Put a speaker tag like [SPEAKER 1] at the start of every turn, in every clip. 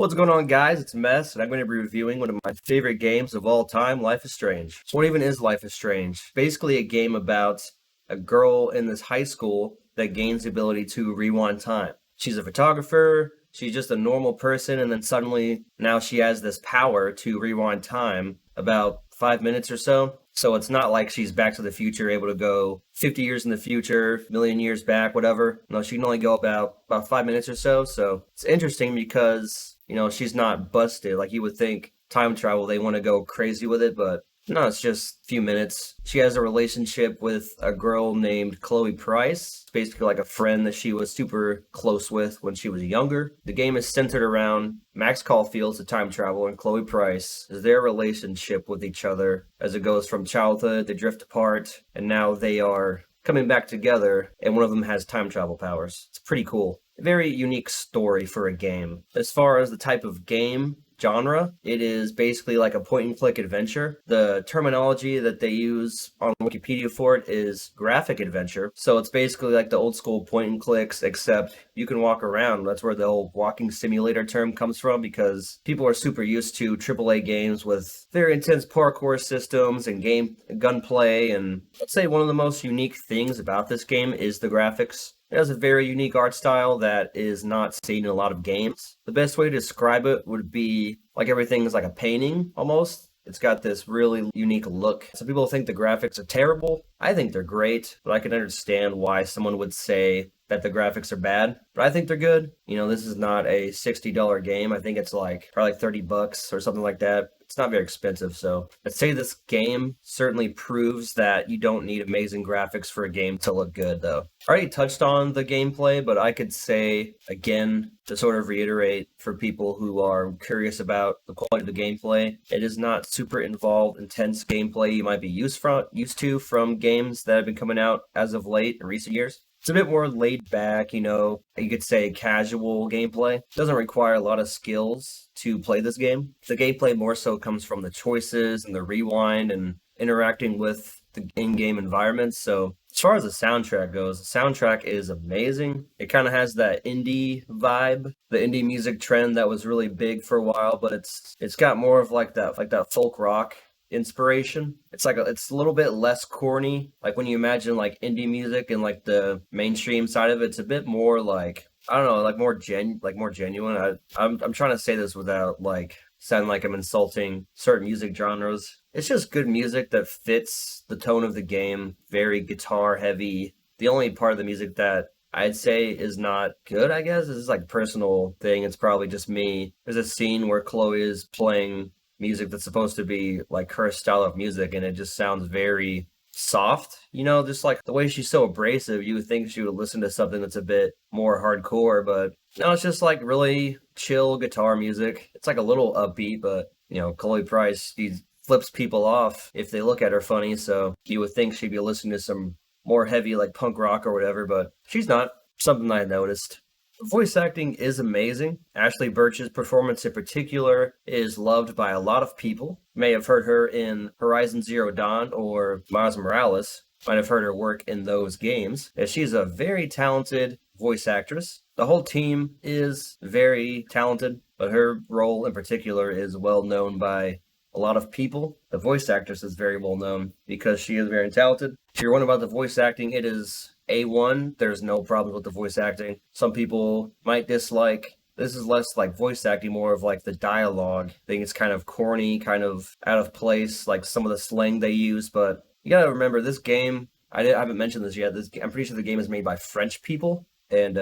[SPEAKER 1] What's going on, guys? It's Mess, and I'm going to be reviewing one of my favorite games of all time, Life is Strange. So what even is Life is Strange? Basically, a game about a girl in this high school that gains the ability to rewind time. She's a photographer, she's just a normal person, and then suddenly now she has this power to rewind time about 5 minutes or so. So it's not like she's Back to the Future, able to go 50 years in the future, million years back, whatever. No, she can only go about 5 minutes or so. So it's interesting because she's not busted. Like you would think time travel, they want to go crazy with it, but no, it's just a few minutes. She has a relationship with a girl named Chloe Price. It's basically like a friend that she was super close with when she was younger. The game is centered around Max Caulfield's a time traveler and Chloe Price, their relationship with each other as it goes from childhood, they drift apart, and now they are coming back together, and one of them has time travel powers. It's pretty cool. Very unique story for a game. As far as the type of game genre, it is basically like a point and click adventure. The terminology that they use on Wikipedia for it is graphic adventure. So it's basically like the old school point and clicks, except you can walk around. That's where the old walking simulator term comes from, because people are super used to AAA games with very intense parkour systems and game gunplay. And I'd say one of the most unique things about this game is the graphics. It has a very unique art style that is not seen in a lot of games. The best way to describe it would be like everything is like a painting almost. It's got this really unique look. Some people think the graphics are terrible. I think they're great, but I can understand why someone would say that the graphics are bad. But I think they're good. This is not a $60 game. I think it's like probably like $30 or something like that. It's not very expensive, so I'd say this game certainly proves that you don't need amazing graphics for a game to look good, though. I already touched on the gameplay, but I could say, again, to sort of reiterate for people who are curious about the quality of the gameplay, it is not super involved, intense gameplay you might be used to from games that have been coming out as of late in recent years. It's a bit more laid back, you could say casual gameplay. It doesn't require a lot of skills to play this game. The gameplay more so comes from the choices and the rewind and interacting with the in-game environments. So as far as the soundtrack goes, the soundtrack is amazing. It kind of has that indie vibe, the indie music trend that was really big for a while, but it's got more of like that folk rock inspiration. It's a little bit less corny. Like when you imagine like indie music and like the mainstream side of it, it's a bit more like, I don't know, like more genuine. I'm trying to say this without like sounding like I'm insulting certain music genres. It's just good music that fits the tone of the game, very guitar heavy. The only part of the music that I'd say is not good, I guess, is like a personal thing. It's probably just me. There's a scene where Chloe is playing music that's supposed to be like her style of music, and it just sounds very soft, just like the way she's so abrasive. You would think she would listen to something that's a bit more hardcore, but no, it's just like really chill guitar music. It's like a little upbeat, but Chloe Price, she flips people off if they look at her funny, so you would think she'd be listening to some more heavy like punk rock or whatever, but she's not. Something I noticed. Voice acting is amazing. Ashley Birch's performance in particular is loved by a lot of people. You may have heard her in Horizon Zero Dawn or Miles Morales. Might have heard her work in those games. And she's a very talented voice actress. The whole team is very talented, but her role in particular is well known by a lot of people. The voice actress is very well known because she is very talented. If you're wondering about the voice acting, it is A1. There's no problems with the voice acting. Some people might dislike. This is less like voice acting, more of like the dialogue. I think it's kind of corny, kind of out of place, like some of the slang they use. But you gotta remember, this game, I haven't mentioned this yet. I'm pretty sure the game is made by French people. And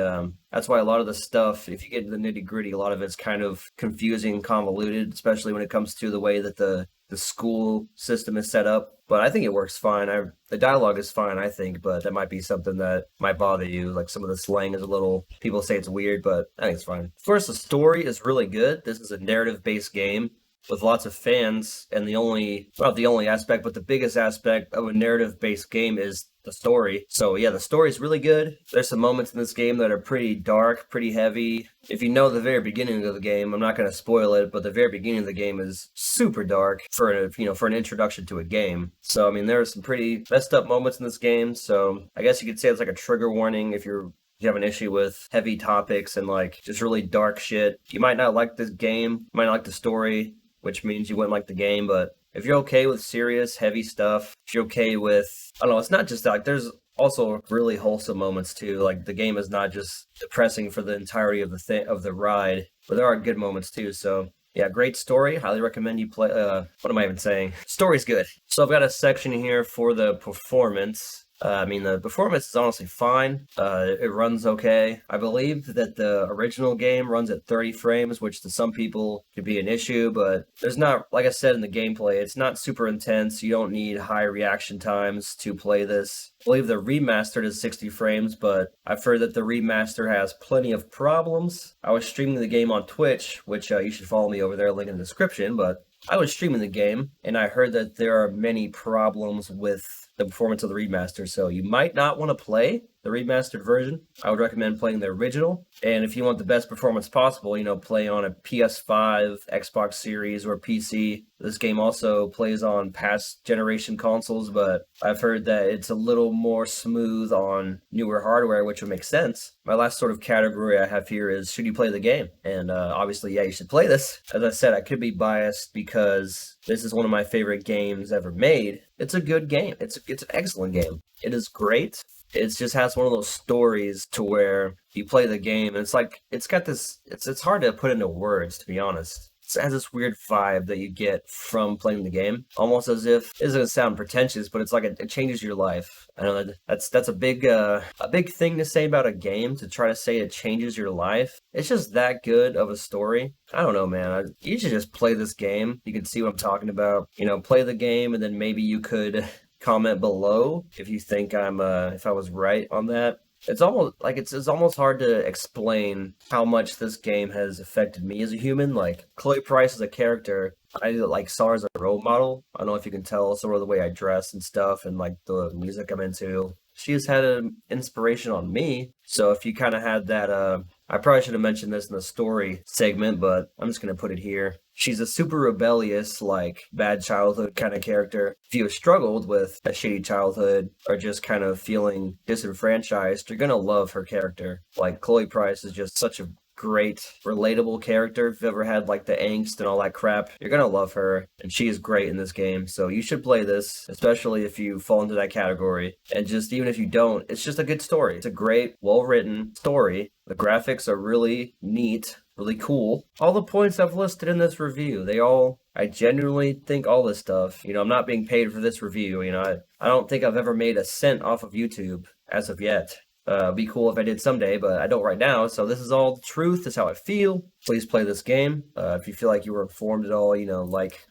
[SPEAKER 1] that's why a lot of the stuff, if you get into the nitty gritty, a lot of it's kind of confusing and convoluted, especially when it comes to the way that the school system is set up. But I think it works fine. The dialogue is fine, I think, but that might be something that might bother you. Like some of the slang is a little, people say it's weird, but I think it's fine. Of course, the story is really good. This is a narrative-based game with lots of fans, and not the only aspect, but the biggest aspect of a narrative-based game is the story. So yeah, the story is really good. There's some moments in this game that are pretty dark, pretty heavy. If you know the very beginning of the game, I'm not going to spoil it, but the very beginning of the game is super dark for an introduction to a game. So I mean, there are some pretty messed up moments in this game. So I guess you could say it's like a trigger warning if you're If you have an issue with heavy topics and like just really dark shit, you might not like this game, you might not like the story, which means you wouldn't like the game, but if you're okay with serious, heavy stuff, if you're okay with, I don't know, it's not just that, like, there's also really wholesome moments too. Like, the game is not just depressing for the entirety of the ride, but there are good moments too. So yeah, great story. Highly recommend you play. What am I even saying? Story's good. So I've got a section here for the performance. I mean, the performance is honestly fine. It runs okay. I believe that the original game runs at 30 frames, which to some people could be an issue, but there's not, like I said in the gameplay, it's not super intense. You don't need high reaction times to play this. I believe the remastered is 60 frames, but I've heard that the remaster has plenty of problems. I was streaming the game on Twitch, which you should follow me over there, link in the description, but I was streaming the game, and I heard that there are many problems with the performance of the remaster, so you might not want to play the remastered version. I would recommend playing the original, and if you want the best performance possible, play on a PS5, Xbox Series, or PC. This game also plays on past generation consoles, but I've heard that it's a little more smooth on newer hardware, which would make sense. My last sort of category I have here is, should you play the game? And obviously, yeah, you should play this. As I said, I could be biased because this is one of my favorite games ever made. It's a good game. It's an excellent game. It is great. It just has one of those stories to where you play the game and it's got this, it's hard to put into words, to be honest. It has this weird vibe that you get from playing the game, almost as if, it doesn't sound pretentious, but it's like it changes your life. I know that's a big thing to say about a game, to try to say it changes your life. It's just that good of a story. I don't know, man. You should just play this game. You can see what I'm talking about. Play the game, and then maybe you could comment below if you think if I was right on that. It's almost like it's almost hard to explain how much this game has affected me as a human. Like, Chloe Price as a character, I saw her as a role model. I don't know if you can tell, sort of the way I dress and stuff, and like the music I'm into. She has had an inspiration on me. So if you kind of had that, I probably should have mentioned this in the story segment, but I'm just going to put it here. She's a super rebellious, like, bad childhood kind of character. If you have struggled with a shitty childhood or just kind of feeling disenfranchised, you're going to love her character. Like, Chloe Price is just such a great, relatable character. If you've ever had like the angst and all that crap, you're gonna love her, and she is great in this game. So you should play this, especially if you fall into that category. And just even if you don't, it's just a good story. It's a great, well-written story. The graphics are really neat, really cool. All the points I've listed in this review, I genuinely think all this stuff. I'm not being paid for this review. I don't think I've ever made a cent off of YouTube as of yet. It'd be cool if I did someday, but I don't right now. So this is all the truth. This is how I feel. Please play this game. If you feel like you were informed at all, like,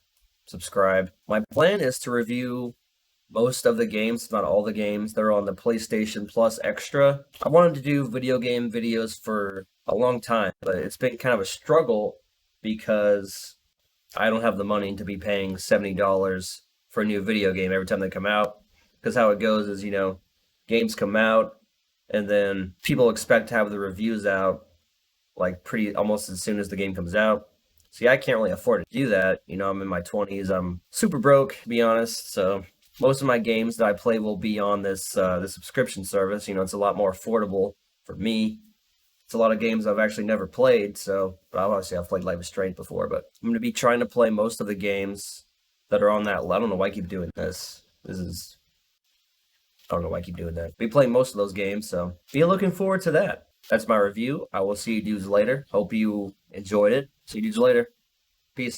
[SPEAKER 1] subscribe. My plan is to review most of the games, not all the games, that are on the PlayStation Plus Extra. I wanted to do video game videos for a long time, but it's been kind of a struggle because I don't have the money to be paying $70 for a new video game every time they come out. Because how it goes is, games come out, and then people expect to have the reviews out like almost as soon as the game comes out. See, I can't really afford to do that. I'm in my 20s. I'm super broke, to be honest. So most of my games that I play will be on this subscription service. It's a lot more affordable for me. It's a lot of games I've actually never played. But obviously I've played Life is Strange before. But I'm going to be trying to play most of the games that are on that. I don't know why I keep doing this. I don't know why I keep doing that. We play most of those games, so be looking forward to that. That's my review. I will see you dudes later. Hope you enjoyed it. See you dudes later.